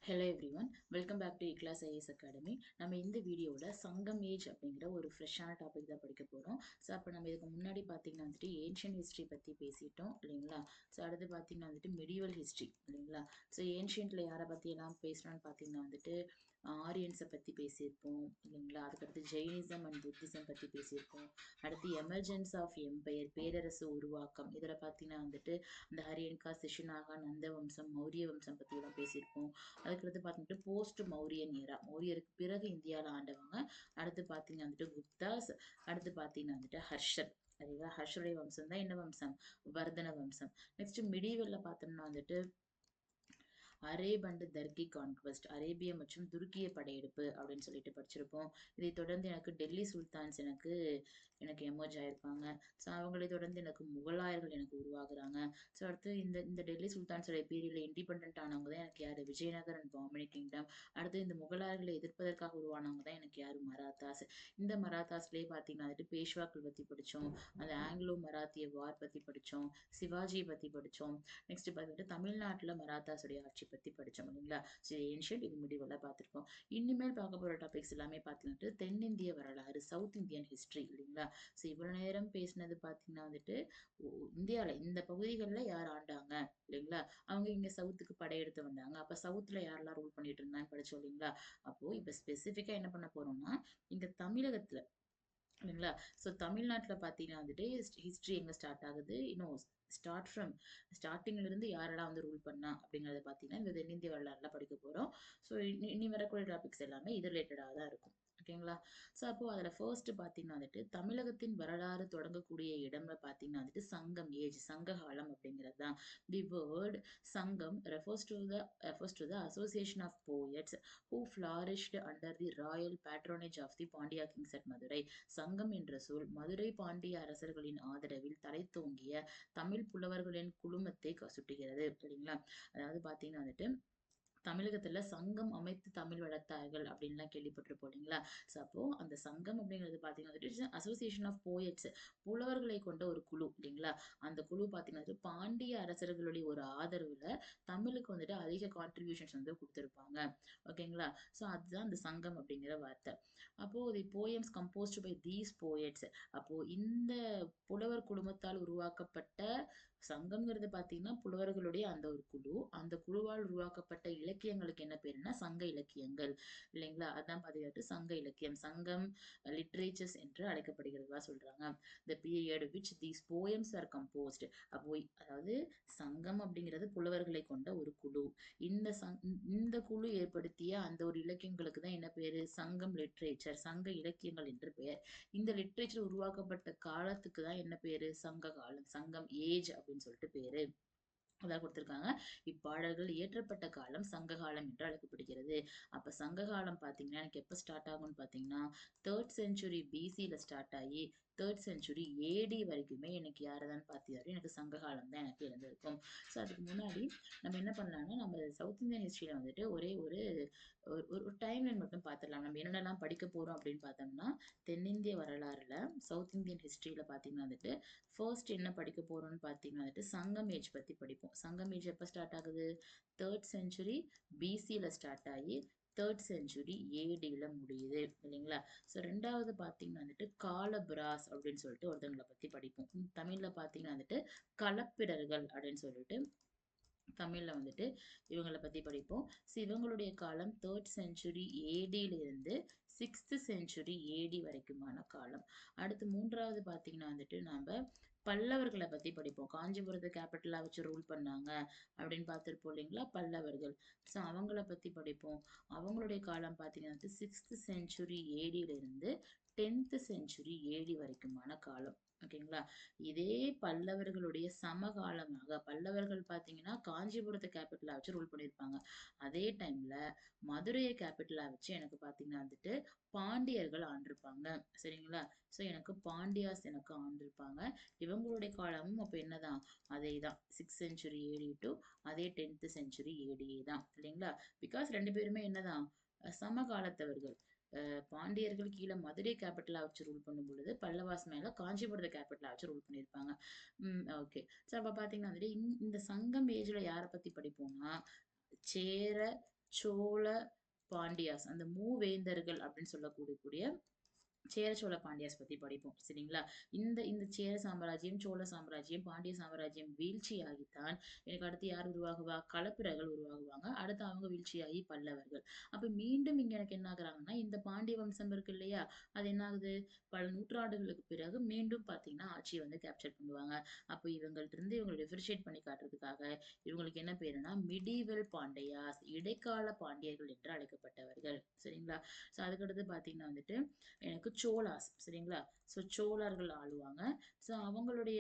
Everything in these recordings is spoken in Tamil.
Hello everyone, welcome back to E-Class IAS Academy. நம்ம இந்த வீடியோவில் சங்கம் ஏஜ் அப்படிங்கிற ஒரு ஃப்ரெஷ்ஷான டாபிக் தான் படிக்க போகிறோம். ஸோ அப்போ நம்ம இதுக்கு முன்னாடி பார்த்தீங்கன்னா வந்துட்டு ஏன்ஷியன் ஹிஸ்ட்ரி பற்றி பேசிட்டோம் இல்லைங்களா. ஸோ அடுத்து பார்த்தீங்கன்னா வந்துட்டு மெடிவல் ஹிஸ்ட்ரி இல்லைங்களா. ஸோ ஏன்ஷியன்ட்டில் யாரை பற்றி எல்லாம் பேசுகிறோன்னு பார்த்தீங்கன்னா வந்துட்டு ஆரியன்ஸை பற்றி பேசியிருப்போம் இல்லைங்களா. அதுக்கடுத்து ஜெயினிசம் அண்ட் புத்திசம் பற்றி பேசியிருப்போம். அடுத்து எமர்ஜென்ஸ் ஆஃப் எம்பையர், பேரரசு உருவாக்கம், இதில் பார்த்தீங்கன்னா வந்துட்டு அந்த ஹரியன்கா, சிஷுநாகா, நந்த வம்சம், மௌரிய வம்சம் பற்றியெல்லாம் பேசியிருப்போம். அதுக்கடுத்து பார்த்துட்டு போஸ்ட் மௌரியன் ஏரா, மௌரியருக்கு பிறகு இந்தியாவில் ஆண்டவங்க. அடுத்து பார்த்தீங்கன்னா வந்துட்டு குப்தாஸ். அடுத்து பார்த்தீங்கன்னா வந்துட்டு ஹர்ஷர். சரிங்களா, ஹர்ஷருடைய வம்சம் தான் என்ன வம்சம்? வர்தன வம்சம். நெக்ஸ்ட் மிடிவெல்ல பார்த்தோம்னா வந்துட்டு அரேப் அண்ட் தர்கி கான்குவெஸ்ட், அரேபிய மற்றும் துருக்கிய படையெடுப்பு அப்படின்னு சொல்லிட்டு படிச்சிருப்போம். இதை தொடர்ந்து எனக்கு டெல்லி சுல்தான்ஸ் எனக்கு எமர்ஜ் ஆயிருப்பாங்க. ஸோ அவங்களை தொடர்ந்து எனக்கு முகலாயர்கள் எனக்கு உருவாகுறாங்க. ஸோ அடுத்து இந்த டெல்லி சுல்தான்ஸோட பீரியட்ல இண்டிபெண்ட் ஆனவங்க தான் எனக்கு யாரு? Vijayanagar and Bahmani kingdom. அடுத்து இந்த முகலாயர்களை எதிர்ப்பதற்காக உருவானவங்க தான் எனக்கு யாரு? மராத்தாஸ். இந்த மராத்தாஸ்லேயே பார்த்தீங்கன்னா வந்துட்டு பேஷ்வாக்கள் பற்றி படித்தோம், அந்த ஆங்கிலோ மராத்திய வார் பற்றி படித்தோம், சிவாஜியை பற்றி படித்தோம். நெக்ஸ்ட் பார்த்துட்டு தமிழ்நாட்டில் மராத்தாஸுடைய ஆட்சி பற்றி படித்தோம் இல்லைங்களா. ஸோ ஏன்ஷியன்ட் இது முடிவெல்லாம் பார்த்துருக்கோம். இனிமேல் பார்க்க போகிற டாபிக்ஸ் எல்லாமே பார்த்துட்டு தென்னிந்திய வரலாறு, சவுத் இந்தியன் ஹிஸ்ட்ரி இல்லைங்களா. ஸோ இவ்வளோ நேரம் பேசினது பார்த்தீங்கன்னா வந்துட்டு இந்தியாவில் இந்த பகுதிகளில் யார் ஆண்டாங்க இல்லைங்களா. அவங்க இங்கே சவுத்துக்கு படையெடுத்து வந்தாங்க. அப்போ சவுத்தில் யாரெல்லாம் ரூல் பண்ணிட்டு இருந்தான்னு படித்தோம் இல்லைங்களா. அப்போது இப்போ ஸ்பெசிஃபிக்காக என்ன பண்ண போகிறோம்னா இங்கே தமிழகத்தில் இல்லைங்களா. ஸோ தமிழ்நாட்டில் பார்த்தீங்கன்னா வந்துட்டு ஹிஸ்ட்ரி எங்கே ஸ்டார்ட் ஆகுது, இன்னும் ஸ்டார்டிங்ல இருந்து யாரெல்லாம் வந்து ரூல் பண்ணா அப்படிங்கறத பார்த்தீங்கன்னா இந்த தென்னிந்திய வரலாறுல படிக்க போறோம். ஸோ இனி வரக்கூடிய டாபிக்ஸ் எல்லாமே இது ரிலேட்டடாக தான் இருக்கும். ஓகேங்களா. ஸோ அப்போ அதில் ஃபர்ஸ்ட் பார்த்தீங்கன்னா வந்துட்டு தமிழகத்தின் வரலாறு தொடங்கக்கூடிய இடம்ல பார்த்தீங்கன்னா வந்துட்டு சங்கம் ஏஜ், சங்க காலம் அப்படிங்கிறது தான். தி வேர்ட் சங்கம் refers to the association of poets who flourished under the royal patronage of the Pandya kings at Madurai. சங்கம் என்ற சொல் மதுரை பாண்டிய அரசர்களின் ஆதரவில் தழைத்தோங்கிய தமிழ் புலவர்களின் குழுமத்தை சுட்டுகிறது இல்லைங்களா. அதாவது பார்த்தீங்கன்னா வந்துட்டு தமிழகத்துல சங்கம் அமைத்து தமிழ் வளர்த்தார்கள் அப்படின்லாம் கேள்விப்பட்டிருப்போம் இல்லைங்களா. ஸோ அப்போ அந்த சங்கம் அப்படிங்கிறது பார்த்தீங்கன்னா அசோசியேஷன் ஆஃப் போயட்ஸ், புலவர்களை கொண்ட ஒரு குழு இல்லைங்களா. அந்த குழு பார்த்தீங்கன்னா பாண்டிய அரசர்களுடைய ஒரு ஆதரவுல தமிழுக்கு வந்துட்டு அதிக கான்ட்ரிபியூஷன்ஸ் வந்து கொடுத்துருப்பாங்க. ஓகேங்களா. ஸோ அதுதான் அந்த சங்கம் அப்படிங்கிற வார்த்தை. அப்போ the poems composed by these poets, அப்போ இந்த புலவர் குழுமத்தால் உருவாக்கப்பட்ட சங்கம்ங்கிறது பார்த்தீங்கன்னா புலவர்களுடைய அந்த ஒரு குழு, அந்த குழுவால் உருவாக்கப்பட்ட இலக்கியங்களுக்கு என்ன பேருன்னா சங்க இலக்கியங்கள் இல்லைங்களா. அதான் பார்த்தீங்கன்னா சங்க இலக்கியம், சங்கம் லிட்ரேச்சர்ஸ் என்று அழைக்கப்படுகிறதா சொல்றாங்க. The period which these poems R compost, அப்போ அதாவது சங்கம் அப்படிங்கிறது புலவர்களை கொண்ட ஒரு குழு. இந்த குழு ஏற்படுத்திய அந்த ஒரு இலக்கியங்களுக்கு தான் என்ன பேரு? சங்கம் லிட்ரேச்சர், சங்க இலக்கியங்கள் என்று பெயர். இந்த லிட்ரேச்சர் உருவாக்கப்பட்ட காலத்துக்கு தான் என்ன பேரு? சங்க காலம், சங்கம் ஏஜ் அப்படின்னு சொல்லிட்டு பேரு. அதான் கொடுத்துருக்காங்க. இப்பாடல்கள் இயற்றப்பட்ட காலம் சங்க காலம் என்று அழைக்கப்படுகிறது. அப்ப சங்க காலம் பாத்தீங்கன்னா எனக்கு எப்ப ஸ்டார்ட் ஆகும்னு பாத்தீங்கன்னா 3rd century BC-ல ஸ்டார்ட் ஆகி 3rd century AD வரைக்குமே எனக்கு யாரதான் பார்த்தீங்கன்னா எனக்கு சங்க காலம் தான் எனக்கு இருந்திருக்கும். ஸோ அதுக்கு முன்னாடி நம்ம என்ன பண்ணலாம்னா நம்ம சவுத் இந்தியன் ஹிஸ்ட்ரியில வந்துட்டு ஒரே ஒரு ஒரு டைம் லைன் மட்டும் பார்த்துடலாம். நம்ம என்னென்னலாம் படிக்க போறோம் அப்படின்னு பார்த்தோம்னா தென்னிந்திய வரலாறுல சவுத் இந்தியன் ஹிஸ்ட்ரியில பார்த்தீங்கன்னா வந்துட்டு ஃபர்ஸ்ட் என்ன படிக்க போறோம்னு பார்த்தீங்கன்னா வந்துட்டு சங்கம் ஏஜ் பத்தி படிப்போம். சங்கம் ஏஜ் எப்போ ஸ்டார்ட் ஆகுது? 3rd century BC-ல ஸ்டார்ட் ஆகி 3rd century AD-ல முடியுது இல்லைங்களா. ஸோ ரெண்டாவது பார்த்தீங்கன்னா வந்துட்டு காலபிராஸ் அப்படின்னு சொல்லிட்டு ஒருத்தவங்களை பத்தி படிப்போம். தமிழ்ல பார்த்தீங்கன்னா வந்துட்டு களப்பிரர்கள் அப்படின்னு சொல்லிட்டு தமிழ்ல வந்துட்டு இவங்களை பத்தி படிப்போம். ஸோ இவங்களுடைய காலம் 3rd century AD-ல இருந்து 6th century AD வரைக்குமான காலம். அடுத்து மூன்றாவது பார்த்தீங்கன்னா வந்துட்டு நாம பல்லவர்களை பத்தி படிப்போம். காஞ்சிபுரத்தை கேபிட்டலா வச்சு ரூல் பண்ணாங்க அப்படின்னு பார்த்திருப்போம் இல்லைங்களா, பல்லவர்கள். ஸோ அவங்கள பத்தி படிப்போம். அவங்களுடைய காலம் பார்த்தீங்கன்னா 6th century AD-ல இருந்து 10th century AD வரைக்குமான காலம். ஓகேங்களா. இதே பல்லவர்களுடைய சமகாலமாக பல்லவர்கள் பார்த்தீங்கன்னா காஞ்சிபுரத்தை கேபிட்டலா வச்சு ரூல் பண்ணியிருப்பாங்க. அதே டைம்ல மதுரையை கேபிட்டலா வச்சு எனக்கு பார்த்தீங்கன்னா வந்துட்டு பாண்டியர்கள் ஆண்டிருப்பாங்க. சரிங்களா. ஸோ எனக்கு பாண்டியாஸ் எனக்கு ஆண்டிருப்பாங்க. இவங்களுடைய காலமும் அப்போ என்னதான்? அதே தான் 6th century AD டு அதே 10th century AD தான் இல்லைங்களா. பிகாஸ் ரெண்டு பேருமே என்னதான்? சமகாலத்தவர்கள். பாண்டியர்கள் கீழே மதுரை கேபிட்டலா வச்சு ரூல் பண்ணும் பொழுது பல்லவாஸ் மேல காஞ்சிபுரத்தை கேபிட்டலா வச்சு ரூல் பண்ணியிருப்பாங்க. ஓகே. ஸோ அப்ப பாத்தீங்கன்னா வந்துட்டு இந்த சங்கம் ஏஜ்ல யாரை பத்தி படிப்போம்னா சேர, சோழ பாண்டியாஸ், அந்த மூவேந்தர்கள் அப்படின்னு சொல்லக்கூடிய சேர சோழ பாண்டியாஸ் பத்தி படிப்போம் சரிங்களா. இந்த இந்த சேர சாம்ராஜ்யம், சோழ சாம்ராஜ்யம், பாண்டிய சாம்ராஜ்யம் வீழ்ச்சியாகித்தான் எனக்கு அடுத்து யார் உருவாகுவா, களப்பிரர்கள் உருவாகுவாங்க. அடுத்து அவங்க வீழ்ச்சியாகி பல்லவர்கள். அப்ப மீண்டும் இங்க எனக்கு என்ன ஆகுறாங்கன்னா, இந்த பாண்டிய வம்சம் இருக்கு இல்லையா, அது என்ன ஆகுது, பல நூற்றாண்டுகளுக்கு பிறகு மீண்டும் பாத்தீங்கன்னா ஆட்சியை வந்து கேப்சர் பண்ணுவாங்க. அப்ப இவங்கள்ட்ட இருந்து இவங்க டிஃபரன்ஷியேட் பண்ணி காட்டுறதுக்காக இவங்களுக்கு என்ன பேருனா மிடிவல் பாண்டியாஸ், இடைக்கால பாண்டியர்கள் என்று அழைக்கப்பட்டவர்கள் சரிங்களா. சோ அதுக்கடுத்து பாத்தீங்கன்னா வந்துட்டு எனக்கு சோழாஸ் சரிங்களா. ஸோ சோழர்கள் ஆளுவாங்க. ஸோ அவங்களுடைய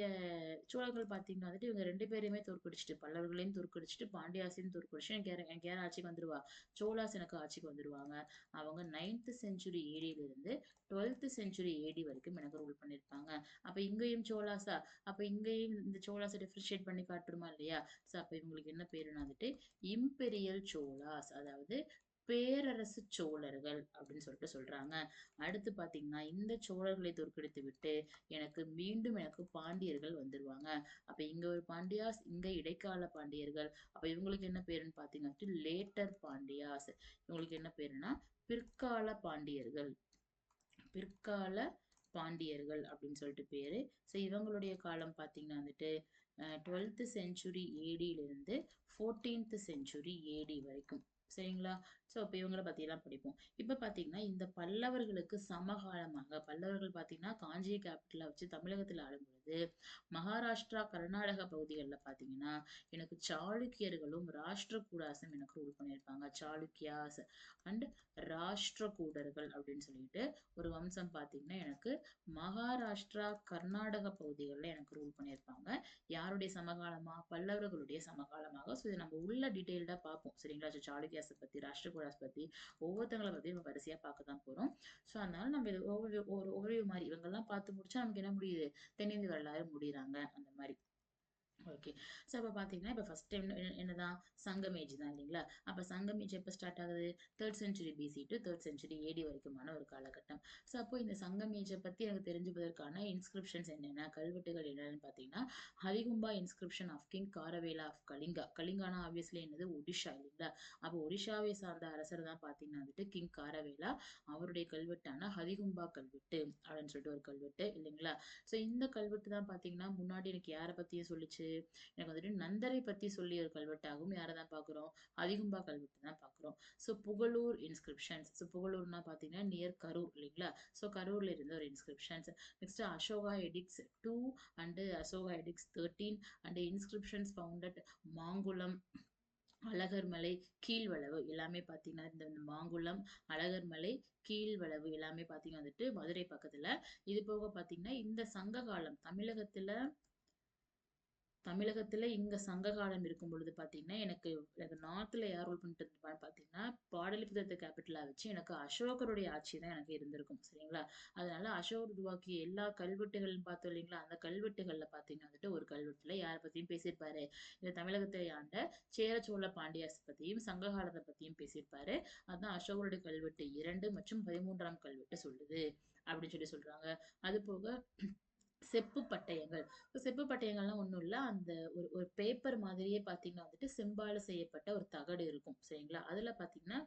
சோழர்கள் பார்த்தீங்கன்னா வந்துட்டு இவங்க 2 பேரையுமே தோற்கடிச்சுட்டு, பல்லவர்களையும் தோற்கடிச்சுட்டு, பாண்டியாசையும் தோற்கடிச்சு எனக்கு யார் ஆட்சிக்கு வந்துருவா? சோழாஸ் எனக்கு ஆட்சிக்கு வந்துருவாங்க. அவங்க 9th செஞ்சுரி ஏடியில இருந்து 12th செஞ்சுரி ஏடி வரைக்கும் எனக்கு ரூல் பண்ணியிருப்பாங்க. அப்ப இங்கேயும் சோழாஸா? அப்ப இங்கேயும் இந்த சோழாஸை டிஃபரன்ஷியேட் பண்ணி காட்டுமா இல்லையா? ஸோ அப்ப இவங்களுக்கு என்ன பேருன்னா வந்துட்டு இம்பெரியல் சோழாஸ், அதாவது பேரரசு சோழர்கள் அப்படின்னு சொல்லிட்டு சொல்றாங்க. அடுத்து பாத்தீங்கன்னா இந்த சோழர்களை தோற்கடித்து விட்டு எனக்கு பாண்டியர்கள் வந்துருவாங்க. அப்ப இங்க ஒரு பாண்டியாஸ், இங்க இடைக்கால பாண்டியர்கள். அப்ப இவங்களுக்கு என்ன பேருன்னு பாத்தீங்கன்னா லேட்டர் பாண்டியாஸ். இவங்களுக்கு என்ன பேருன்னா பிற்கால பாண்டியர்கள், பிற்கால பாண்டியர்கள் அப்படின்னு சொல்லிட்டு பேரு. ஸோ இவங்களுடைய காலம் பாத்தீங்கன்னா வந்துட்டு 12th செஞ்சுரி ஏடியில இருந்து 14th செஞ்சுரி ஏடி வரைக்கும் சரிங்களா. ஸோ அப்ப இவங்களை பத்தி எல்லாம் படிப்போம். இப்ப பாத்தீங்கன்னா இந்த பல்லவர்களுக்கு சமகாலமாக, பல்லவர்கள் பாத்தீங்கன்னா காஞ்சியை கேபிட்டலா வச்சு தமிழகத்துல ஆளும் பொழுது மகாராஷ்டிரா கர்நாடக பகுதிகளில் பாத்தீங்கன்னா எனக்கு சாளுக்கியர்களும் ராஷ்டிரகூடாசும் எனக்கு ரூல் பண்ணியிருப்பாங்க. சாளுக்கியாஸ் அண்ட் ராஷ்டிரகூடர்கள் அப்படின்னு சொல்லிட்டு ஒரு வம்சம் பாத்தீங்கன்னா எனக்கு மகாராஷ்டிரா கர்நாடக பகுதிகளில் எனக்கு ரூல் பண்ணியிருப்பாங்க. யாருடைய சமகாலமா, பல்லவர்களுடைய சமகாலமாக. ஸோ இதை நம்ம உள்ள டீடைல்டா பார்ப்போம் சரிங்களா. சாளுக்கியாஸை பத்தி, ராஷ்டிரகூடாஸ் பத்தி, ஒவ்வொருத்தங்களை பத்தி நம்ம வரிசையா பார்க்க தான் போறோம். ஸோ அதனால நம்ம இது ஒரு ஓவர்வியூ மாதிரி இவங்கெல்லாம் பார்த்து முடிச்சா நமக்கு என்ன முடியுது, தென்னிந்திய வரலாறு முடியறாங்க அந்த மாதிரி. ஓகே. ஸோ அப்ப பாத்தீங்கன்னா இப்ப ஃபர்ஸ்ட் டைம் என்னதான் சங்கம் ஏஜ் தான் இல்லைங்களா. அப்ப சங்கம் ஏஜ் எப்ப ஸ்டார்ட் ஆகுது, 3rd century BC to 3rd century AD வரைக்குமான ஒரு காலகட்டம். ஸோ அப்போ இந்த சங்கம் ஏஜை பத்தி எனக்கு தெரிஞ்சுப்பதற்கான இன்ஸ்கிரிப்ஷன்ஸ் என்னென்ன, கல்வெட்டுகள் என்னன்னு பாத்தீங்கன்னா Hathigumpha inscription of king Kharavela of Kalinga. கலிங்கானா ஆப்வியஸ்லி என்னது ஒடிஷா இல்லைங்களா. அப்போ ஒடிஷாவை சார்ந்த அரசர் தான் பாத்தீங்கன்னா வந்துட்டு கிங் காரவேலா. அவருடைய கல்வெட்டான ஹரிகும்பா கல்வெட்டு அப்படின்னு சொல்லிட்டு ஒரு கல்வெட்டு இல்லைங்களா. ஸோ இந்த கல்வெட்டு தான் பாத்தீங்கன்னா முன்னாடி எனக்கு யாரை பத்தியும் சொல்லிச்சு, எனக்கு வந்துட்டு நந்தரை பத்தி சொல்லி ஒரு கல்வெட்டாகவும் யாரை தான் பார்க்கிறோம், அதிகும்பா கல்வெட்டு தான் பார்க்கிறோம். So Pugalur inscriptions. ஸோ புகழூர்னா பார்த்தீங்கன்னா நியர் கரூர் இல்லைங்களா. ஸோ கரூர்ல இருந்து ஒரு inscriptions. Next Ashoka edicts 2 and Ashoka edicts 13 and inscriptions found at Mangulam, Alagarmalai, Keezhvalavu எல்லாமே பார்த்தீங்கன்னா இந்த மாங்குளம், அழகர்மலை, கீழ்வளவு எல்லாமே பார்த்தீங்கன்னா வந்துட்டு மதுரை பக்கத்துல. இது போக பார்த்தீங்கன்னா இந்த சங்க காலம் தமிழகத்துல இங்க சங்க காலம் இருக்கும் பொழுது பாத்தீங்கன்னா எனக்கு எனக்கு நார்த்ல யார் ரூல் பண்ணிட்டு இருப்பான்னு பாத்தீங்கன்னா பாடலிபுத்திரத்தை கேபிட்டலா வச்சு எனக்கு அசோகருடைய ஆட்சி தான் எனக்கு இருந்திருக்கும் சரிங்களா. அதனால அசோகர் உருவாக்கிய எல்லா கல்வெட்டுகளும் பார்த்தோம் இல்லைங்களா, அந்த கல்வெட்டுகள்ல பாத்தீங்கன்னா வந்துட்டு ஒரு கல்வெட்டுல யாரை பத்தியும் பேசியிருப்பாரு, இந்த தமிழகத்தை ஆண்ட சேர சோழ பாண்டியாஸ் பத்தியும் சங்க காலத்தை பத்தியும் பேசியிருப்பாரு. அதான் அசோகருடைய கல்வெட்டு 2 மற்றும் 13ஆம் கல்வெட்டு சொல்லுது அப்படின்னு சொல்றாங்க. அது போக செப்பு பட்டயங்கள். இப்ப செப்பு பட்டயங்கள்லாம் ஒண்ணும் இல்ல. அந்த ஒரு ஒரு பேப்பர் மாதிரியே பார்த்தீங்கன்னா வந்துட்டு செம்பால செய்யப்பட்ட ஒரு தகடு இருக்கும். சரிங்களா? அதுல பார்த்தீங்கன்னா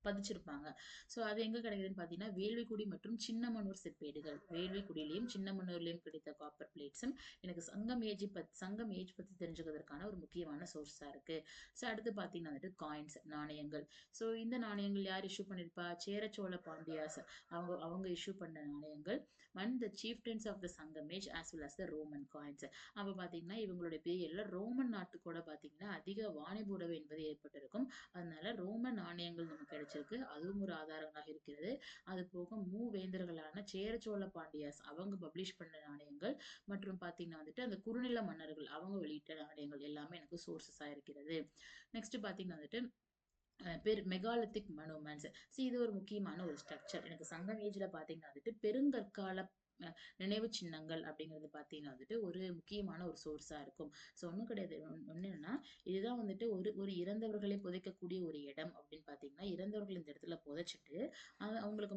பதிச்சிருப்பாங்க. ஸோ அது எங்க கிடைக்குதுன்னு பார்த்தீங்கன்னா, வேள்விக்குடி மற்றும் சின்னமனூர் செப்பேடுகள். வேள்விக்குடியிலயும், சின்னமனூர்லயும் கிடைத்த காப்பர் பிளேட்ஸும் எனக்கு சங்கம் ஏஜ் பத்தி தெரிஞ்சுக்கிறதுக்கான ஒரு முக்கியமான சோர்ஸா இருக்கு. ஸோ அடுத்து பார்த்தீங்கன்னா வந்துட்டு காயின்ஸ், நாணயங்கள். ஸோ இந்த நாணயங்கள் யார் இஷ்யூ பண்ணியிருப்பா? சேர சோழ பாண்டியாஸ் அவங்க அவங்க இஷ்யூ பண்ண நாணயங்கள். And the chieftains of the Sangam age as well as the Roman coins. அப்ப பாத்தீங்கன்னா இவங்களுடைய பீரியட்ல ரோமன் நாட்டுக்கூட பாத்தீங்கன்னா அதிக வாணிபுறவு என்பது ஏற்பட்டிருக்கும். அதனால ரோமன் நாணயங்கள் நமக்கு கிடைச்சிருக்கு, அதுவும் ஒரு ஆதாரமாக இருக்கிறது. அது போக மூவேந்தர்களான சேர சோழ பாண்டியாஸ் அவங்க பப்ளிஷ் பண்ண நாணயங்கள் மற்றும் பாத்தீங்கன்னா வந்துட்டு அந்த குறுநில மன்னர்கள் அவங்க வெளியிட்ட நாணயங்கள் எல்லாமே எனக்கு சோர்சஸா இருக்கிறது. நெக்ஸ்ட் பாத்தீங்கன்னா வந்துட்டு மெகாலித்திக் மனோமெண்ட்ஸ். இது ஒரு முக்கியமான ஒரு ஸ்ட்ரக்சர். எனக்கு சங்கம் ஏஜ்ல பாத்தீங்கன்னா வந்துட்டு பெருங்கற்கால நினைவு சின்னங்கள் அப்படிங்கிறது பாத்தீங்கன்னா வந்துட்டு ஒரு முக்கியமான ஒரு சோர்ஸா இருக்கும். ஸோ ஒன்றும் கிடையாது. ஒண்ணு என்னன்னா இதுதான் வந்துட்டு ஒரு ஒரு இறந்தவர்களை புதைக்கக்கூடிய ஒரு இடம் அப்படின்னு பாத்தீங்கன்னா இறந்தவர்கள் இந்த இடத்துல புதைச்சிட்டு அவங்களுக்கு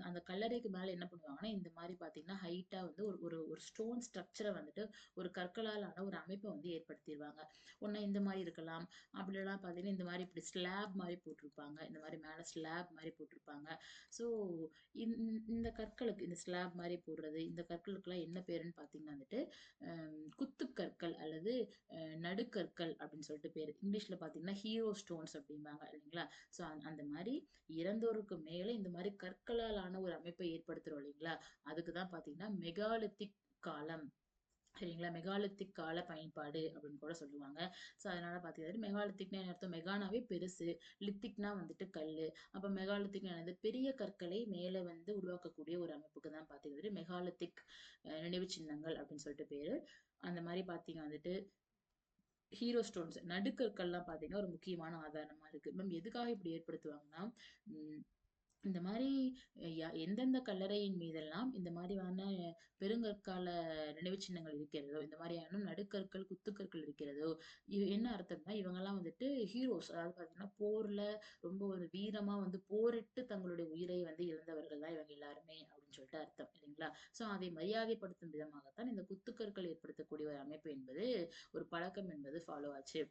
அந்த கல்லறைக்கு மேல என்ன பண்ணுவாங்கன்னா, இந்த மாதிரி பாத்தீங்கன்னா ஹைட்டா வந்து ஒரு ஒரு ஒரு ஸ்டோன் ஸ்ட்ரக்சரை வந்துட்டு ஒரு கற்களால் ஆன ஒரு அமைப்பை வந்து ஏற்படுத்திடுவாங்க. ஒண்ணு இந்த மாதிரி இருக்கலாம். அப்படி எல்லாம் பாத்தீங்கன்னா இந்த மாதிரி இப்படி ஸ்லாப் மாதிரி போட்டிருப்பாங்க. இந்த மாதிரி மேல ஸ்லாப் மாதிரி போட்டிருப்பாங்க. ஸோ இந்த கற்களுக்கு இந்த ஸ்லாப் மாதிரி போடுறது, இந்த கற்களுக்கெல்லாம் என்ன பேருன்னு பாத்தீங்கன்னா வந்துட்டு குத்துக்கற்கள் அல்லது நடுக்கற்கள் அப்படின்னு சொல்லிட்டு பேரு. இங்கிலீஷ்ல பாத்தீங்கன்னா ஹீரோ ஸ்டோன்ஸ் அப்படிம்பாங்க இல்லைங்களா? ஸோ அந்த மாதிரி இறந்தோருக்கு மேல இந்த மாதிரி கற்களால் ஆன ஒரு அமைப்பை ஏற்படுத்துறோம் இல்லைங்களா? அதுக்கு தான் பாத்தீங்கன்னா மெகாலித்திக் காலம். சரிங்களா? மெகாலித்திக் கால பயன்பாடு அப்படின்னு கூட சொல்லுவாங்க. ஸோ அதனால பாத்தீங்கன்னா மெகாலித்திக்னா என்ன அர்த்தம்? மெகானாவே பெருசு, லித்திக்னா வந்துட்டு கல்லு. அப்ப மெகாலித்திக்னா என்னது? பெரிய கற்களை மேல வந்து உருவாக்கக்கூடிய ஒரு அமைப்புக்கு தான் பாத்தீங்கன்னா மெகாலித்திக் நினைவு சின்னங்கள் அப்படின்னு சொல்லிட்டு பேரு. அந்த மாதிரி பாத்தீங்க வந்துட்டு ஹீரோ ஸ்டோன்ஸ் நடுக்கற்கள்லாம் பாத்தீங்கன்னா ஒரு முக்கியமான ஆதாரமா இருக்கு. மேம் எதுக்காக இப்படி ஏற்படுத்துவாங்கன்னா, உம் இந்த மாதிரி எந்தெந்த கல்லறையின் மீதெல்லாம் இந்த மாதிரியான பெருங்கற்கால நினைவுச் சின்னங்கள் இருக்கிறதோ, இந்த மாதிரியான நடுக்கற்கள், குத்துக்கற்கள் இருக்கிறதோ, இது என்ன அர்த்தம்னா இவங்கெல்லாம் வந்துட்டு ஹீரோஸ். அதாவது பார்த்தீங்கன்னா, போர்ல ரொம்ப ஒரு வீரமா வந்து போரிட்டு தங்களுடைய உயிரை வந்து இழந்தவர்கள் தான் இவங்க எல்லாருமே அப்படின்னு சொல்லிட்டு அர்த்தம் இல்லைங்களா? ஸோ அதை மரியாதைப்படுத்தும் விதமாகத்தான் இந்த குத்துக்கற்கள் ஏற்படுத்தக்கூடிய ஒரு அமைப்பு என்பது ஒரு பழக்கம் என்பது ஃபாலோ ஆச்சு.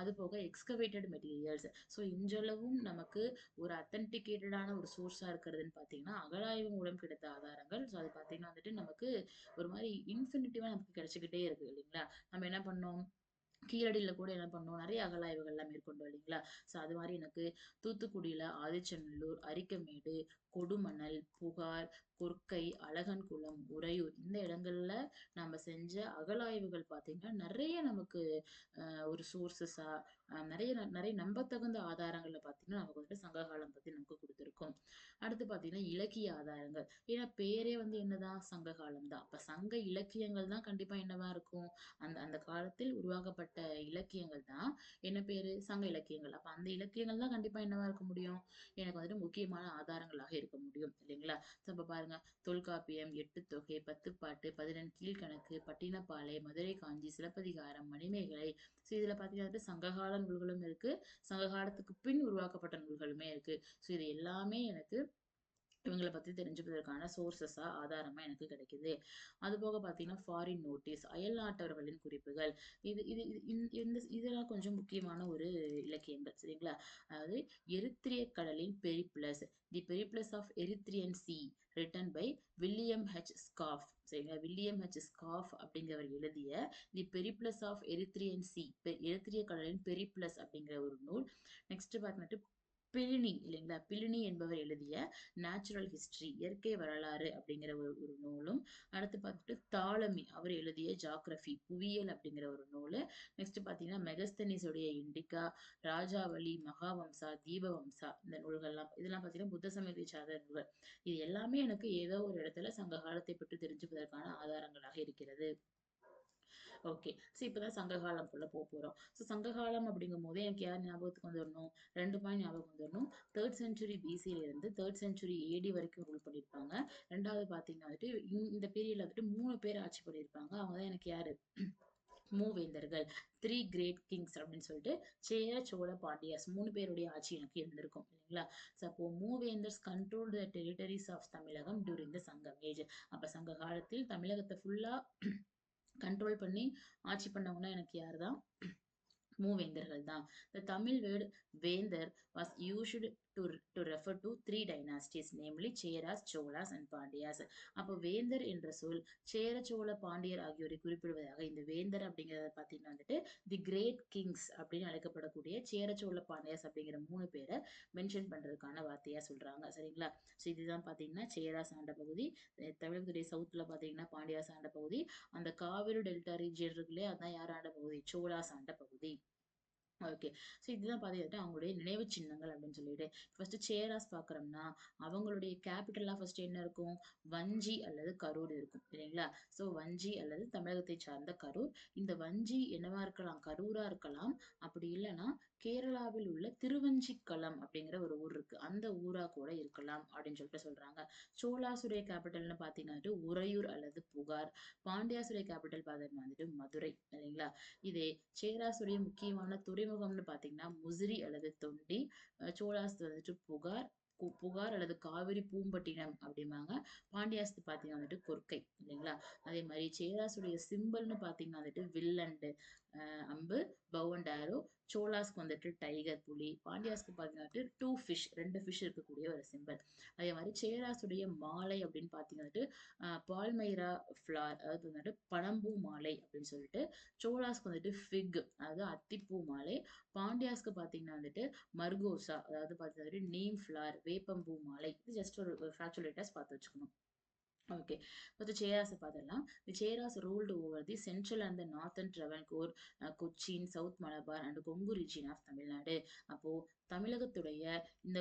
அது போக எக்ஸ்கவேட்டட் மெட்டீரியல்ஸ். ஸோ இன்றளவும் நமக்கு ஒரு அத்தன்டிகேட்டடான ஒரு சோர்ஸா இருக்கிறதுன்னு பார்த்தீங்கன்னா, அகழாய்வு மூலம் கிடைத்த ஆதாரங்கள். ஸோ அது பார்த்தீங்கன்னா வந்துட்டு நமக்கு ஒரு மாரி இன்ஃபினிட்டிவா நமக்கு கிடைச்சுக்கிட்டே இருக்கு இல்லைங்களா? நம்ம என்ன பண்ணோம்? கீழடியில கூட என்ன பண்ணோம்? நெறைய அகழாய்வுகள்லாம் மேற்கொண்டோம் இல்லைங்களா? ஸோ அது மாரி எனக்கு தூத்துக்குடியில ஆதிச்சநல்லூர், அரிக்கமேடு, கொடுமணல், புகார், கொற்கை, அழகன்குளம், உறையூர் இந்த இடங்கள்ல நாம செஞ்ச அகழாய்வுகள் பார்த்தீங்கன்னா, நெறைய நமக்கு ஒரு சோர்ஸஸா நெறைய நம்பத்தகுந்த ஆதாரங்கள்ல பார்த்தீங்கன்னா, நமக்கு வந்துட்டு சங்ககாலம் பத்தி நமக்கு குடுத்திருக்கும். அடுத்து பார்த்தீங்கன்னா, இலக்கிய ஆதாரங்கள். ஏன்னா பேரே வந்து என்னதான்? சங்ககாலம் தான். அப்ப சங்க இலக்கியங்கள் தான் கண்டிப்பா என்னவா இருக்கும்? அந்த அந்த காலத்தில் உருவாக்கப்பட்ட இலக்கியங்கள் தான் என்ன பேரு? சங்க இலக்கியங்கள். அப்ப அந்த இலக்கியங்கள் தான் கண்டிப்பா என்னவா இருக்க முடியும்? எனக்கு வந்துட்டு முக்கியமான ஆதாரங்களாக இருக்க முடியும் இல்லைங்களா? ஸோ இப்ப பாருங்க, தொல்காப்பியம், எட்டுத்தொகை, பத்துப்பாட்டு, 11 கீழ்க்கணக்கு, பட்டினப்பாலை, மதுரை காஞ்சி, சிலப்பதிகாரம், மணிமேகலை. ஸோ இதுல பார்த்தீங்கன்னா சங்ககால நூல்களும் இருக்கு. சங்க காலத்துக்கு பின் உருவாக்கப்பட்ட நூல்களுமே இருக்கு. ஸோ இது எல்லாமே எனக்கு இவங்கள பத்தி தெரிஞ்சுக்கிறதுக்கான சோர்ஸஸா ஆதாரமா எனக்கு கிடைக்குது. அதுபோக பார்த்தீங்கன்னா, ஃபாரின் நோட்டீஸ் அயல்நாட்டவர்களின் குறிப்புகள். இது இது இது இதெல்லாம் கொஞ்சம் முக்கியமான ஒரு இலக்கியங்கள் சரிங்களா? அதாவது எரித்திரிய கடலின் periplus, the periplus of Erythraean sea written by William H Schoff. சரிங்களா? வில்லியம் ஹெச் ஸ்காஃப் அப்படிங்கிறவர் எழுதிய the periplus of Erythraean sea, எரித்திரிய கடலின் பெரிப்ளஸ் அப்படிங்கிற ஒரு நூல். நெக்ஸ்ட் பார்த்துட்டு பிளினி இல்லைங்களா? பிளினி என்பவர் எழுதிய நேச்சுரல் ஹிஸ்டரி இயற்கை வரலாறு அப்படிங்கிற ஒரு நூலும். அடுத்து பார்த்துட்டு தாலமி அவர் எழுதிய ஜாகிரபி புவியியல் அப்படிங்கிற ஒரு நூலு. நெக்ஸ்ட் பார்த்தீங்கன்னா மெகஸ்தனிஸுடைய இண்டிகா, ராஜாவளி, மகாவம்சா, தீபவம்சா இந்த நூல்கள்லாம் இதெல்லாம் பார்த்தீங்கன்னா புத்த சமயத்தை சார்ந்த நூல்கள். இது எல்லாமே எனக்கு ஏதோ ஒரு இடத்துல சங்க காலத்தை பற்றி தெரிஞ்சுப்பதற்கான ஆதாரங்களாக இருக்கிறது. ஓகே. ஸோ இப்பதான் சங்ககாலம்குள்ள போறோம். ஸோ சங்ககாலம் அப்படிங்கும்போதே எனக்கு யார் ஞாபகத்துக்கு வந்துரணும்? 2 பாயிண்ட் ஞாபகம் வந்துரணும். 3rd செஞ்சுரி பிசில இருந்து 3rd செஞ்சுரி ஏடி வரைக்கும் ரூல் பண்ணியிருப்பாங்க. 2வது பார்த்தீங்கன்னா வந்துட்டு இந்த பீரியட்ல வந்துட்டு 3 பேர் ஆட்சி பண்ணியிருப்பாங்க. அவங்க தான் எனக்கு யாரு? மூவேந்தர்கள். 3 கிரேட் கிங்ஸ் அப்படின்னு சொல்லிட்டு சேர, சோழ, பாண்டியாஸ் 3 பேருடைய ஆட்சி எனக்கு இருந்திருக்கும் இல்லைங்களா? ஸோ அப்போ மூவேந்தர்ஸ் control the territories of Tamilagam during the Sangam age. அப்ப சங்க காலத்தில் தமிழகத்தை ஃபுல்லா கண்ட்ரோல் பண்ணி ஆட்சி பண்ணவங்கன்னா எனக்கு யாரு தான்? மூவேந்தர்கள் தான். The Tamil word வேந்தர் was used to refer to 3 dynasties, namely Cheras, Cholas and Pandyas. அப்போ வேந்தர் என்ற சொல் சேர, சோழ, பாண்டியர் ஆகியோரை குறிப்பிடுவதாக இந்த வேந்தர் அப்படிங்கிறத பார்த்தீங்கன்னா வந்துட்டு தி கிரேட் கிங்ஸ் அப்படின்னு அழைக்கப்படக்கூடிய சேர, சோழ, பாண்டியாஸ் அப்படிங்கிற 3 பேரை மென்ஷன் பண்றதுக்கான வார்த்தையா சொல்றாங்க சரிங்களா? ஸோ இதுதான் பார்த்தீங்கன்னா சேராஸ் ஆண்ட பகுதி. தமிழகத்துடைய சவுத்துல பார்த்தீங்கன்னா பாண்டியாஸ் ஆண்ட பகுதி. அந்த காவிரி டெல்டா ரீஜியன் இருக்குல்லையா அதான் யார் ஆண்ட பகுதி? சோழாஸ் ஆண்ட பகுதி. ஓகே. ஸோ இதுதான் பார்த்தீங்கன்னா அவங்களுடைய நினைவு சின்னங்கள் அப்படின்னு சொல்லிட்டு ஃபர்ஸ்ட் சேராஸ் பார்க்குறோம்னா அவங்களுடைய கேபிட்டலா ஃபர்ஸ்ட் என்ன இருக்கும்? வஞ்சி அல்லது கரூர் இருக்கும் இல்லைங்களா? ஸோ வஞ்சி அல்லது தமிழகத்தை சார்ந்த கரூர். இந்த வஞ்சி என்னவா இருக்கலாம்? கரூரா இருக்கலாம். அப்படி இல்லைன்னா கேரளாவில் உள்ள திருவஞ்சிக்களம் அப்படிங்கிற ஒரு ஊர் இருக்கு. அந்த ஊரா கூட இருக்கலாம் அப்படின்னு சொல்லிட்டு சொல்றாங்க. சோழாசுடைய கேபிட்டல்னு பாத்தீங்கன்னா வந்துட்டு உறையூர் அல்லது புகார். பாண்டியாசுடைய கேபிட்டல் பாத்தீங்கன்னா வந்துட்டு மதுரை இல்லைங்களா. இதே சேராசுடைய முக்கியமான துறைமுகம்னு பாத்தீங்கன்னா முசிறி அல்லது தொண்டி. சோழாசு வந்துட்டு புகார், புகார் அல்லது காவிரி பூம்பட்டினம் அப்படிம்பாங்க. பாண்டியாஸ்து பாத்தீங்கன்னா வந்துட்டு கொர்க்கை இல்லைங்களா. அதே மாதிரி சேராசுடைய சிம்பிள்னு பாத்தீங்கன்னா வந்துட்டு வில்லண்டு, அம்பு, பவ் அண்ட் ஆரோ. சோலாஸ்க்கு வந்துட்டு டைகர், புலி. பாண்டியாஸ்க்கு பாத்தீங்கன்னா டூ ஃபிஷ், ரெண்டு ஃபிஷ் இருக்கக்கூடிய ஒரு சிம்பிள். அதே மாதிரி சேராசுடைய மாலை அப்படின்னு பாத்தீங்கன்னா பால்மைரா ஃபிளார், அதாவது வந்துட்டு பனம்பூ மாலை அப்படின்னு சொல்லிட்டு. சோலாஸ்க்கு வந்துட்டு ஃபிக், அதாவது அத்திப்பூ மாலை. பாண்டியாஸ்க்கு பாத்தீங்கன்னா வந்துட்டு மர்கோசா, அதாவது பாத்தீங்கன்னா நீம் ஃபிளார், வேப்பம்பூ மாலை. இது ஜஸ்ட் ஒரு ஃபேக்சுவல் டேட்டாஸ் பார்த்து வச்சுக்கணும். Okay, but the Cheras பார்த்துடலாம். The Cheras ruled over the central and the northern Travancore, Cochin, South Malabar and Kongu region of Tamil Nadu. அப்போ தமிழகத்துடைய இந்த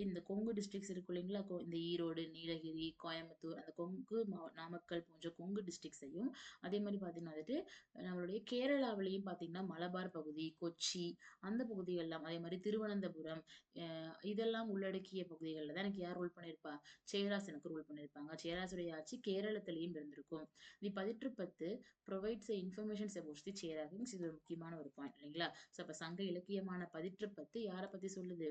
இந்த கொங்கு டிஸ்ட்ரிக்ட்ஸ் இருக்கு இல்லைங்களா, இந்த ஈரோடு, நீலகிரி, கோயம்புத்தூர், அந்த கொங்கு நாமக்கல் போன்ற கொங்கு டிஸ்ட்ரிக்ட்ஸையும், அதே மாதிரி பார்த்தீங்கன்னா வந்துட்டு நம்மளுடைய கேரளாவிலையும் பார்த்தீங்கன்னா மலபார் பகுதி, கொச்சி, அந்த பகுதிகள் எல்லாம், அதே மாதிரி திருவனந்தபுரம், இதெல்லாம் உள்ளடக்கிய பகுதிகளில் தான் எனக்கு யார் ரூல் பண்ணியிருப்பா, சேராஸ் எனக்கு ரூல் பண்ணியிருப்பாங்க. சேராசுடைய ஆட்சி கேரளத்திலையும் இருந்திருக்கும். The Pathitrupathu provides informations about the Chera kings. இது ஒரு முக்கியமான ஒரு பாயிண்ட் இல்லைங்களா. ஸோ அப்போ சங்க இலக்கியமான பதிற்றுப்பத்து யாரை பத்தி சொல்லுது,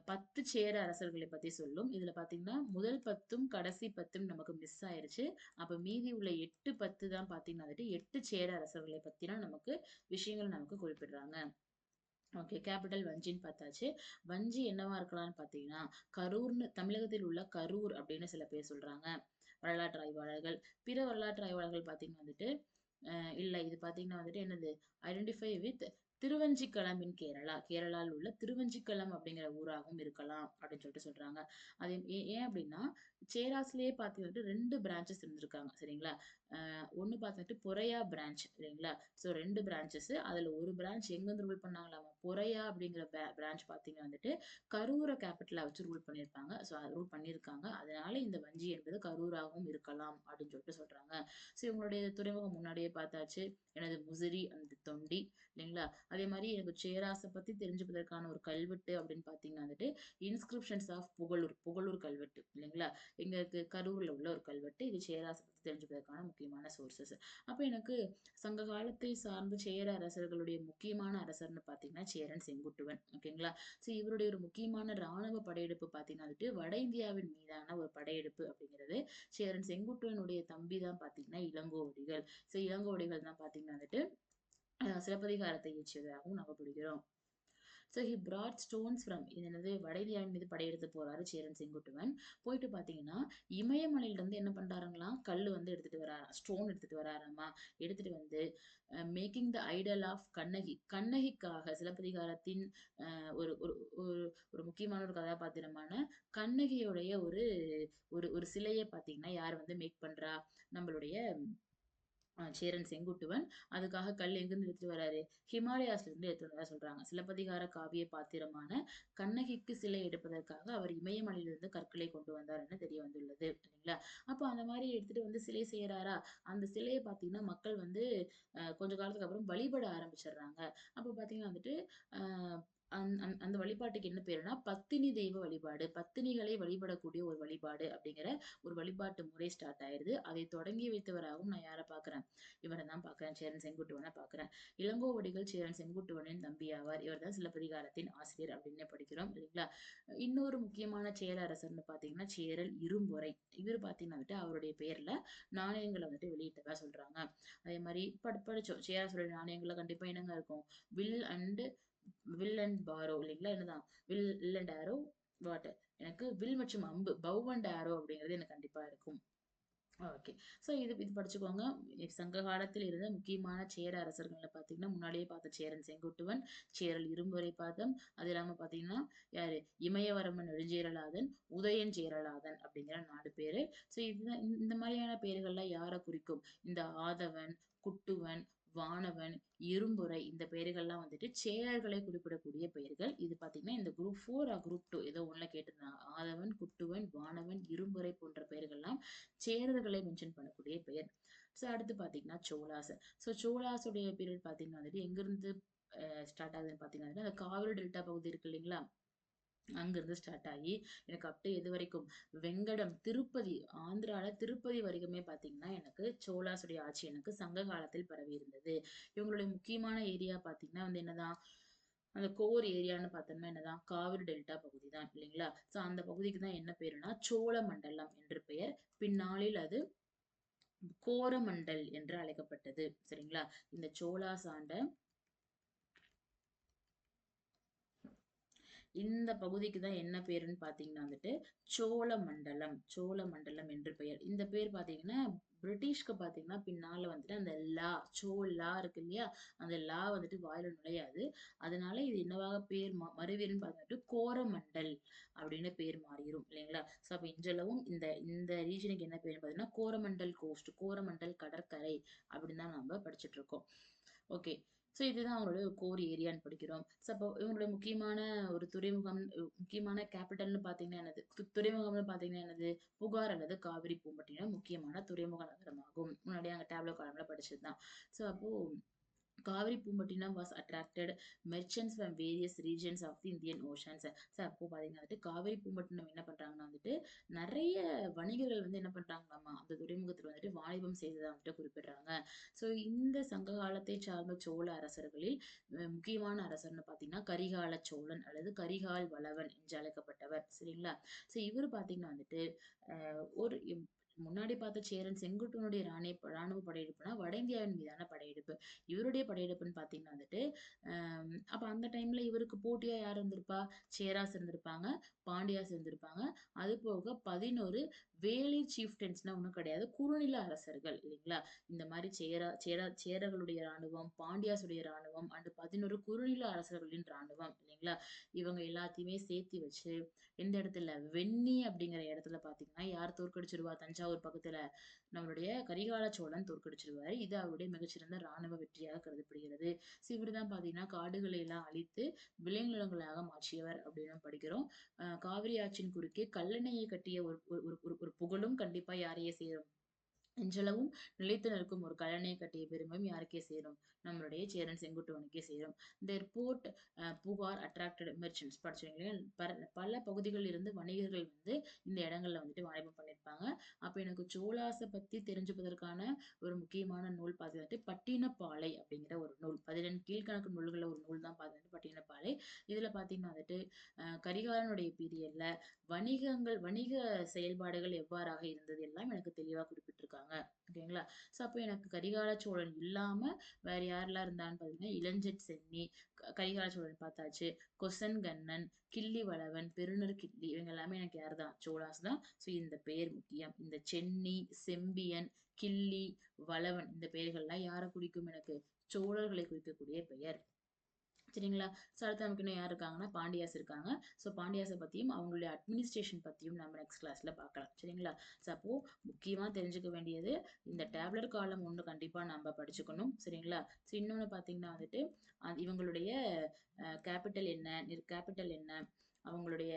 10 சேர அரசர்களை பத்தி சொல்லும். இதுல பாத்தீங்கன்னா முதல் 10ம் கடைசி 10ம் நமக்கு மிஸ் ஆயிருச்சு. அப்ப மீதி உள்ள 8 10 தான் பாத்தீங்கன்னா வந்துட்டு 8 சேர அரசர்களை பத்தினா நமக்கு விஷயங்கள் நமக்கு குறிப்பிடுறாங்க. ஓகே, கேபிட்டல் வஞ்சின்னு பார்த்தாச்சு. வஞ்சி என்னவா இருக்கலாம்னு பார்த்தீங்கன்னா கரூர்னு, தமிழகத்தில் உள்ள கரூர் அப்படின்னு சில பேர் சொல்றாங்க வரலாற்று ஆய்வாளர்கள். பிற வரலாற்று ஆய்வாளர்கள் பார்த்தீங்கன்னா வந்துட்டு இல்ல இது பார்த்தீங்கன்னா வந்துட்டு என்னது, ஐடென்டிஃபை வித் திருவஞ்சிக்களம் இன் கேரளா, கேரளாவில் உள்ள திருவஞ்சிக்களம் அப்படிங்கிற ஊராகவும் இருக்கலாம் அப்படின்னு சொல்லிட்டு சொல்றாங்க. அது ஏன் அப்படின்னா சேராஸ்லயே பார்த்தீங்கன்னா 2 பிரான்ச்சஸ் இருந்திருக்காங்க சரிங்களா. ஒன்னு பார்த்துட்டு பொறையா பிரான்ச் இல்லைங்களா. ஸோ 2 பிரான்ச்சஸ், அதுல ஒரு பிரான்ச் எங்கிருந்து ரூல் பண்ணாங்களாமா, பொறையா அப்படிங்கிற பிரான்ச் பார்த்தீங்கன்னா வந்துட்டு கரூரை கேபிட்டலா வச்சு ரூல் பண்ணியிருப்பாங்க. ஸோ ரூல் பண்ணியிருக்காங்க. அதனால இந்த வஞ்சி என்பது கரூராகவும் இருக்கலாம் அப்படின்னு சொல்லிட்டு சொல்றாங்க. ஸோ இவங்களுடைய துறைமுகம் முன்னாடியே பார்த்தாச்சு, எனது முசிறி அந்த தொண்டி இல்லைங்களா. அதே மாதிரி எனக்கு சேராசை பத்தி தெரிஞ்சுப்பதற்கான ஒரு கல்வெட்டு அப்படின்னு பார்த்தீங்கன்னா வந்துட்டு இன்ஸ்கிரிப்ஷன்ஸ் ஆஃப் புகழூர், புகழூர் கல்வெட்டு இல்லைங்களா. எங்களுக்கு கரூர்ல உள்ள ஒரு கல்வெட்டு. இது சேராசை பத்தி தெரிஞ்சுப்பதற்கான முக்கியமான சோர்சஸ். அப்ப எனக்கு சங்க காலத்தை சார்ந்த சேர அரசர்களுடைய முக்கியமான அரசர்னு பாத்தீங்கன்னா சேரன் செங்குட்டுவன். ஓகேங்களா. சோ இவருடைய ஒரு முக்கியமான ராணுவ படையெடுப்பு பாத்தீங்கன்னா வந்துட்டு வட இந்தியாவின் மீதான ஒரு படையெடுப்பு அப்படிங்கிறது. சேரன் செங்குட்டுவனுடைய தம்பி தான் பாத்தீங்கன்னா இளங்கோவடிகள். சோ இளங்கோவடிகள் தான் பாத்தீங்கன்னா வந்துட்டு சிலப்பதிகாரத்தை இயற்றியதாகவும் நம்ம பிடிக்கிறோம். So he Brad stones from, இது என்னது வட இந்தியாவின் மீது படையெடுத்து போறாரு சேரன் செங்குட்டுவன். போயிட்டு பார்த்தீங்கன்னா இமயமலையில இருந்து என்ன பண்றாருங்களாம், கல் வந்து எடுத்துட்டு வராராம், ஸ்டோன் எடுத்துட்டு வராராமா. எடுத்துட்டு வந்து making the idol of Kannagi, கண்ணகிக்காக சிலப்பதிகாரத்தின் ஒரு ஒரு ஒரு ஒரு முக்கியமான ஒரு கதாபாத்திரமான கண்ணகியோடைய ஒரு ஒரு ஒரு சிலையை பார்த்தீங்கன்னா யார் வந்து மேக் பண்றா, நம்மளுடைய சேரன் செங்குட்டுவன். அதுக்காக கல் எங்கிருந்து எடுத்துட்டு வராரு, ஹிமாலயாஸ்ல இருந்து எடுத்துட்டு வரதா சொல்றாங்க. சிலப்பதிகார காவிய பாத்திரமான கண்ணகிக்கு சிலை எடுப்பதற்காக அவர் இமயமலையிலிருந்து கற்களை கொண்டு வந்தார்னு தெரிய வந்துள்ளது இல்லைங்களா. அப்போ அந்த மாதிரி எடுத்துட்டு வந்து சிலை செய்யறாரா. அந்த சிலையை பாத்தீங்கன்னா மக்கள் வந்து கொஞ்ச காலத்துக்கு அப்புறம் வழிபட ஆரம்பிச்சிடுறாங்க. அப்போ பாத்தீங்கன்னா வந்துட்டு ஆஹ் அந்த வழிபாட்டுக்கு என்ன பேருனா பத்தினி தெய்வ வழிபாடு, பத்தினிகளை வழிபடக்கூடிய ஒரு வழிபாடு அப்படிங்கிற ஒரு வழிபாட்டு முறை ஸ்டார்ட் ஆயிருது. அதை தொடங்கி வைத்தவராகவும் நான் யாரை பாக்குறேன், இவரை தான் பாக்குறேன், சேரன் செங்குட்டுவனை பாக்குறேன். இளங்கோவடிகள் சேரன் செங்குட்டுவனின் தம்பி ஆவார். இவர் தான் சிலப்பதிகாரத்தின் ஆசிரியர் அப்படின்னு படிக்கிறோம் இல்லைங்களா. இன்னொரு முக்கியமான சேர அரசர்னு பாத்தீங்கன்னா சேரல் இரும்பொறை. இவர் பாத்தீங்கன்னா வந்துட்டு அவருடைய பேர்ல நாணயங்களை வந்துட்டு வெளியிட்டதா சொல்றாங்க. அதே மாதிரி படிச்சோம் சேராசுடைய நாணயங்கள்ல கண்டிப்பா என்னங்க இருக்கும், வில் அண்ட் பாரோ இல்லைங்களா. என்னதான் வில் அண்ட் ஆரோ, வாட், எனக்கு வில் மற்றும் அம்பு, பவ் அண்ட் ஆரோ அப்படிங்கிறது எனக்கு கண்டிப்பா இருக்கும். ஓகே, ஸோ இது இது படிச்சுக்கோங்க. சங்க காலத்தில் இருந்த முக்கியமான சேர அரசர்களை பார்த்தீங்கன்னா முன்னாடியே பார்த்த சேரன் செங்குட்டுவன், சேரல் இரும்புரை பாதம், அது இல்லாம பார்த்தீங்கன்னா யாரு, இமயவரமன் நெடுஞ்சேரலாதன், உதயன் சேரலாதன் அப்படிங்கிற 4 பேரு. ஸோ இதுதான் இந்த மாதிரியான பேர்கள்லாம் யாரை குறிக்கும், இந்த ஆதவன், குட்டுவன், வானவன், இரும்புரை, இந்த பெயர்கள்லாம் வந்துட்டு சேரர்களை குறிப்பிடக்கூடிய பெயர்கள். இது பாத்தீங்கன்னா இந்த குரூப் 4 குரூப் 2 ஏதோ ஒண்ணுல கேட்டிருந்தாங்க. ஆதவன், குட்டுவன், வானவன், இரும்புரை போன்ற பெயர்கள்லாம் சேரர்களை மென்ஷன் பண்ணக்கூடிய பெயர். ஸோ அடுத்து பாத்தீங்கன்னா சோழாஸ். ஸோ சோழாஸுடைய பீரியட் பாத்தீங்கன்னா வந்துட்டு எங்கிருந்து ஸ்டார்ட் ஆகுதுன்னு பார்த்தீங்கன்னா அந்த காவிரி டெல்டா பகுதி இருக்கு இல்லைங்களா, அங்கிருந்து ஸ்டார்ட் ஆகி எனக்கு அப் டு எது வரைக்கும் வெங்கடம் திருப்பதி, ஆந்திரால திருப்பதி வரைக்குமே பாத்தீங்கன்னா எனக்கு சோழாசுடைய ஆட்சி எனக்கு சங்க காலத்தில் பரவி இருந்தது. இவங்களுடைய முக்கியமான ஏரியா பாத்தீங்கன்னா வந்து என்னதான், அந்த கோர் ஏரியான்னு பார்த்தோம்னா என்னதான் காவிரி டெல்டா பகுதி தான் இல்லைங்களா. சோ அந்த பகுதிக்கு தான் என்ன பேருனா சோழ மண்டலம் என்று பெயர். பின்னாளில் அது கோரமண்டல் என்று அழைக்கப்பட்டது. சரிங்களா. இந்த சோழாஸ் ஆண்ட இந்த பகுதிக்கு தான் என்ன பேருன்னு பார்த்தீங்கன்னா வந்துட்டு சோழ மண்டலம், சோழ மண்டலம் என்று பெயர். இந்த பேர் பார்த்தீங்கன்னா பிரிட்டிஷ்க்கு பார்த்தீங்கன்னா பின்னால வந்துட்டு அந்த லா, லா இருக்கு இல்லையா, அந்த லா வந்துட்டு வாயில நுழையாது. அதனால இது என்னவாக பேர் மறுவேறுன்னு பார்த்துட்டு கோரமண்டல் அப்படின்னு பேர் மாறிடும் இல்லைங்களா. ஸோ அப்போ இன்றளவும் இந்த இந்த ரீஜனுக்கு என்ன பேருன்னு பார்த்தீங்கன்னா கோரமண்டல் கோஸ்ட், கோரமண்டல் கடற்கரை அப்படின்னு தான் நம்ம படிச்சுட்டு இருக்கோம். ஓகே. ஸோ இதுதான் அவங்களோட கோர் ஏரியான்னு படிக்கிறோம். ஸோ அப்போ இவங்களோட முக்கியமான ஒரு துறைமுகம், முக்கியமான கேபிட்டல்னு பார்த்தீங்கன்னா என்னது? துறைமுகம்னு பார்த்தீங்கன்னா என்னது? புகார் அல்லது காவிரி பூம்பட்டினம் முக்கியமான துறைமுக நகரமாகும். முன்னாடியே அங்க டேப்லோ காலம்ல படிச்சது தான். ஸோ அப்போ Kaveri Poompattinam was attracted merchants from various regions of the Indian Oceans. So அப்போ பார்த்தீங்கன்னா வந்துட்டு காவிரி பூம்பட்டினம் என்ன பண்றாங்கன்னா வந்துட்டு நிறைய வணிகர்கள் வந்து என்ன பண்றாங்களாமா அந்த துறைமுகத்துல வந்துட்டு வாணிபம் செய்ததா வந்துட்டு குறிப்பிடுறாங்க. ஸோ இந்த சங்க காலத்தை சார்ந்த சோழ அரசர்களில் முக்கியமான அரசர்னு பார்த்தீங்கன்னா கரிகால சோழன் அல்லது கரிகால் வளவன் என்று அழைக்கப்பட்டவர். சரிங்களா. ஸோ இவர் பார்த்தீங்கன்னா வந்துட்டு ஒரு முன்னாடி பார்த்த சேரன் செங்குட்டுவனுடைய ராணுவ படையெடுப்புனா வட இந்தியாவின் மீதான படையெடுப்பு. இவருடைய படையெடுப்புன்னு பார்த்தீங்கன்னா வந்துட்டு அப்ப அந்த டைம்ல இவருக்கு போட்டியா யார் இருந்திருப்பா? சேராஸ் இருந்திருப்பாங்க, பாண்டியாஸ் இருந்திருப்பாங்க. அது போக 11 வேளிர் சீஃப்டன்ஸ்னா ஒண்ணும் கிடையாது. குறுநில அரசர்கள் இல்லைங்களா? இந்த மாதிரி சேரர்களுடைய ராணுவம், பாண்டியாசுடைய ராணுவம் அண்ட் 11 குறுநில அரசர்களின் ராணுவம் இல்லைங்களா? இவங்க எல்லாத்தையுமே சேர்த்து வச்சு எந்த இடத்துல வெண்ணி அப்படிங்கிற இடத்துல பாத்தீங்கன்னா யார் தோற்கடிச்சிருவா? தஞ்சாவூர் பக்கத்துல நம்மளுடைய கரிகால சோழன் தோற்கடிச்சிருவாரு. இது அவருடைய மிகச்சிறந்த ராணுவ வெற்றியாக கருதப்படுகிறது. இவர்தான் பாத்தீங்கன்னா காடுகளை எல்லாம் அழித்து விளைநிலங்களாக மாற்றியவர் அப்படின்னு படிக்கிறோம். காவிரி ஆற்றின் குறுக்கே கல்லணையை கட்டிய ஒரு ஒரு ஒரு ஒரு புகழும் கண்டிப்பா யாரையே சேரும்? இன்றளவும் நிலைத்து நிற்கும் ஒரு கல்லணை கட்டிய பெருமையும் யாருக்கே சேரும்? நம்மளுடைய சேரன் செங்குட்டுவனுக்கே சேரும். their port புகார் attracted merchants படிச்சீங்க. பல பகுதிகளில் இருந்து வணிகர்கள் வந்து இந்த இடங்கள்ல வந்துட்டு வாணிபம் பண்ணியிருப்பாங்க. அப்ப எனக்கு சோழாச பத்தி தெரிஞ்சுப்பதற்கான ஒரு முக்கியமான நூல் பார்த்துட்டு பட்டினப்பாலை அப்படிங்கிற ஒரு நூல். 14 கீழ்கணக்கு நூல்கள்ல ஒரு நூல் தான் பார்த்துட்டு பட்டினப்பாலை. இதுல பாத்தீங்கன்னா வந்துட்டு கரிகாலனுடைய பீரியட்ல வணிக செயல்பாடுகள் எவ்வாறாக இருந்தது எல்லாம் எனக்கு தெளிவா குறிப்பிட்டிருக்காங்க. ஓகேங்களா. சோ அப்போ எனக்கு கரிகால சோழன் இல்லாம வேற யாரெல்லாம் இருந்தான்னு பாத்தீங்கன்னா இளஞ்செட் சென்னி, கரிகால சோழன் பார்த்தாச்சு, கொசன் கண்ணன், கிள்ளி வளவன், பெருநர் கிள்ளி, இவங்க எல்லாமே எனக்கு யாருதான்? சோழாஸ் தான். சோ இந்த பெயர் முக்கியம். இந்த சென்னி, செம்பியன், கிள்ளி, வளவன் இந்த பெயர்கள்லாம் யாரை குறிக்கும்? எனக்கு சோழர்களை குறிக்கக்கூடிய பெயர். சரிங்களா. ஸோ அடுத்து நமக்கு இன்னும் யார் இருக்காங்கன்னா பாண்டியாஸ் இருக்காங்க. ஸோ பாண்டியாஸை பத்தியும் அவங்களுடைய அட்மினிஸ்ட்ரேஷன் பத்தியும் நம்ம நெக்ஸ்ட் கிளாஸ்ல பார்க்கலாம். சரிங்களா. ஸோ அப்போ முக்கியமா தெரிஞ்சுக்க வேண்டியது இந்த டேப்லெட் காலம் ஒண்ணு கண்டிப்பா நம்ம படிச்சுக்கணும். சரிங்களா. ஸோ இன்னொன்னு பாத்தீங்கன்னா வந்துட்டு இவங்களுடைய கேபிட்டல் என்ன, அவங்களுடைய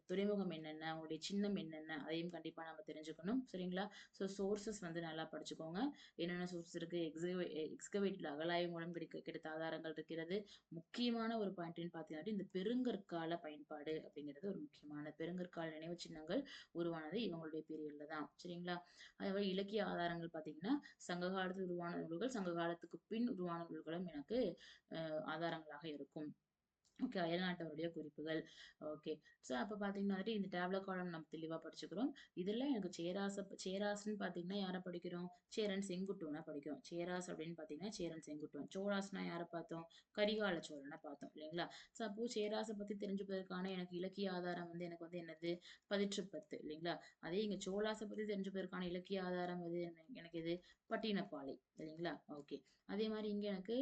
துறைமுகம் என்னென்ன, அவங்களுடைய சின்னம் என்னென்ன, அதையும் கண்டிப்பா நம்ம தெரிஞ்சுக்கணும். சரிங்களா. ஸோ சோர்சஸ் வந்து நல்லா படிச்சுக்கோங்க. என்னென்ன சோர்ஸ் இருக்கு? எக்ஸ்கவேட்ல அகழாய்வு மூலம் கிடைத்த ஆதாரங்கள் இருக்கிறது. முக்கியமான ஒரு பாயிண்ட்னு பார்த்தீங்கன்னா இந்த பெருங்கற்கால பயன்பாடு அப்படிங்கிறது ஒரு முக்கியமான பெருங்கற்கால நினைவு சின்னங்கள் உருவானது இவங்களுடைய பீரியட்ல தான். சரிங்களா. அதே இலக்கிய ஆதாரங்கள் பார்த்தீங்கன்னா சங்க காலத்தில் உருவான நூல்கள், சங்க காலத்துக்கு பின் உருவான நூல்களும் எனக்கு ஆதாரங்களாக இருக்கும். ஓகே. அயல்நாட்டவருடைய குறிப்புகள். ஓகே. ஸோ அப்ப பார்த்தீங்கன்னா வந்துட்டு இந்த டேப்லெட் காலம் நம்ம தெளிவா படிச்சுக்கிறோம். இதெல்லாம் எனக்கு சேராஸ்ன்னு பார்த்தீங்கன்னா யார படிக்கிறோம்? சேரன் செங்குட்டுவன படிக்கிறோம். சேராஸ் அப்படின்னு பார்த்தீங்கன்னா சேரன் செங்குட்டுவன். சோழாஸ்னா யார பார்த்தோம்? கரிகால சோழனை பார்த்தோம் இல்லைங்களா. ஸோ அப்போ சேராசை பத்தி தெரிஞ்சுப்பதற்கான எனக்கு இலக்கிய ஆதாரம் வந்து எனக்கு வந்து என்னது? பதிற்றுப்பத்து இல்லைங்களா. அதே இங்க சோழாசை பத்தி தெரிஞ்சுப்பதற்கான இலக்கிய ஆதாரம் வந்து எனக்கு எது? பட்டினப்பாலை இல்லைங்களா. ஓகே. அதே மாதிரி இங்க எனக்கு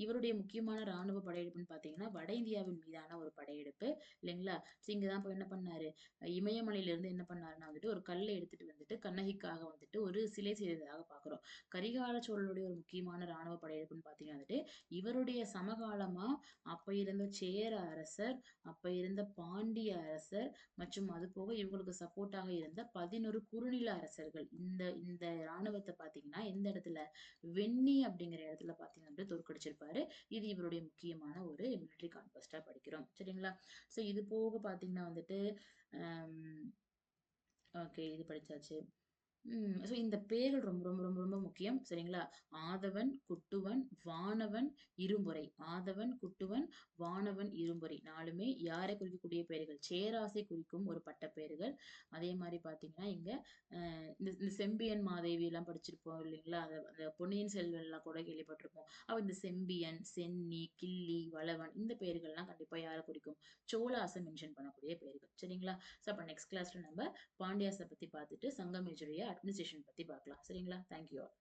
இவருடைய முக்கியமான ராணுவ படையெடுப்புன்னு பார்த்தீங்கன்னா வட இந்தியாவின் மீதான ஒரு படையெடுப்பு இல்லைங்களா. ஸோ இங்கதான் போய் என்ன பண்ணாரு, இமயமலையில இருந்து என்ன பண்ணாருன்னா வந்துட்டு ஒரு கல்லை எடுத்துட்டு வந்துட்டு கண்ணகிக்காக வந்துட்டு ஒரு சிலை செய்ததாக பாக்குறோம். கரிகால சோழனுடைய ஒரு முக்கியமான ராணுவ படையெடுப்புன்னு பாத்தீங்கன்னா வந்துட்டு இவருடைய சமகாலமா அப்ப இருந்த சேர அரசர், அப்ப இருந்த பாண்டிய அரசர் மற்றும் அது போக இவங்களுக்கு சப்போர்ட்டாக இருந்த 11 குறுநில அரசர்கள். இந்த இந்த ராணுவத்தை பாத்தீங்கன்னா எந்த இடத்துல, வெண்ணி அப்படிங்கிற இடத்துல பாத்தீங்கன்னா தோற்கடிச்சிருப்பாரு. இது இவருடைய முக்கியமான ஒரு மிலிட்டரி கான்கொஸ்டா படிக்கிறோம். சரிங்களா. சோ இது போக பாத்தீங்கன்னா வந்துட்டு ஓகே இது படிச்சாச்சு. ஸோ இந்த பேர்கள் ரொம்ப ரொம்ப ரொம்ப ரொம்ப முக்கியம். சரிங்களா. ஆதவன், குட்டுவன், வானவன், இரும்புரை. ஆதவன், குட்டுவன், வானவன், இரும்புரை 4மே யாரை குறிக்கக்கூடிய பெயர்கள், சேராசை குறிக்கும் ஒரு பட்ட பெயர்கள். அதே மாதிரி பாத்தீங்கன்னா இங்க இந்த செம்பியன் மாதேவி எல்லாம் படிச்சிருப்போம் இல்லைங்களா. அந்த பொன்னியின் செல்வன் எல்லாம் கூட கேள்விப்பட்டிருப்போம். அப்ப இந்த செம்பியன், சென்னி, கிள்ளி, வளவன் இந்த பெயர்கள்லாம் கண்டிப்பா யாரை குறிக்கும், சோழாசை மென்ஷன் பண்ணக்கூடிய பெயர்கள். சரிங்களா. ஸோ அப்ப நெக்ஸ்ட் கிளாஸ்ல நம்ம பாண்டியாஸை பத்தி பார்த்துட்டு சங்கமேஜருடைய அட்மினிஸ்ட்ரேஷன் பத்தி பார்க்கலாம். சரிங்களா. Thank you all.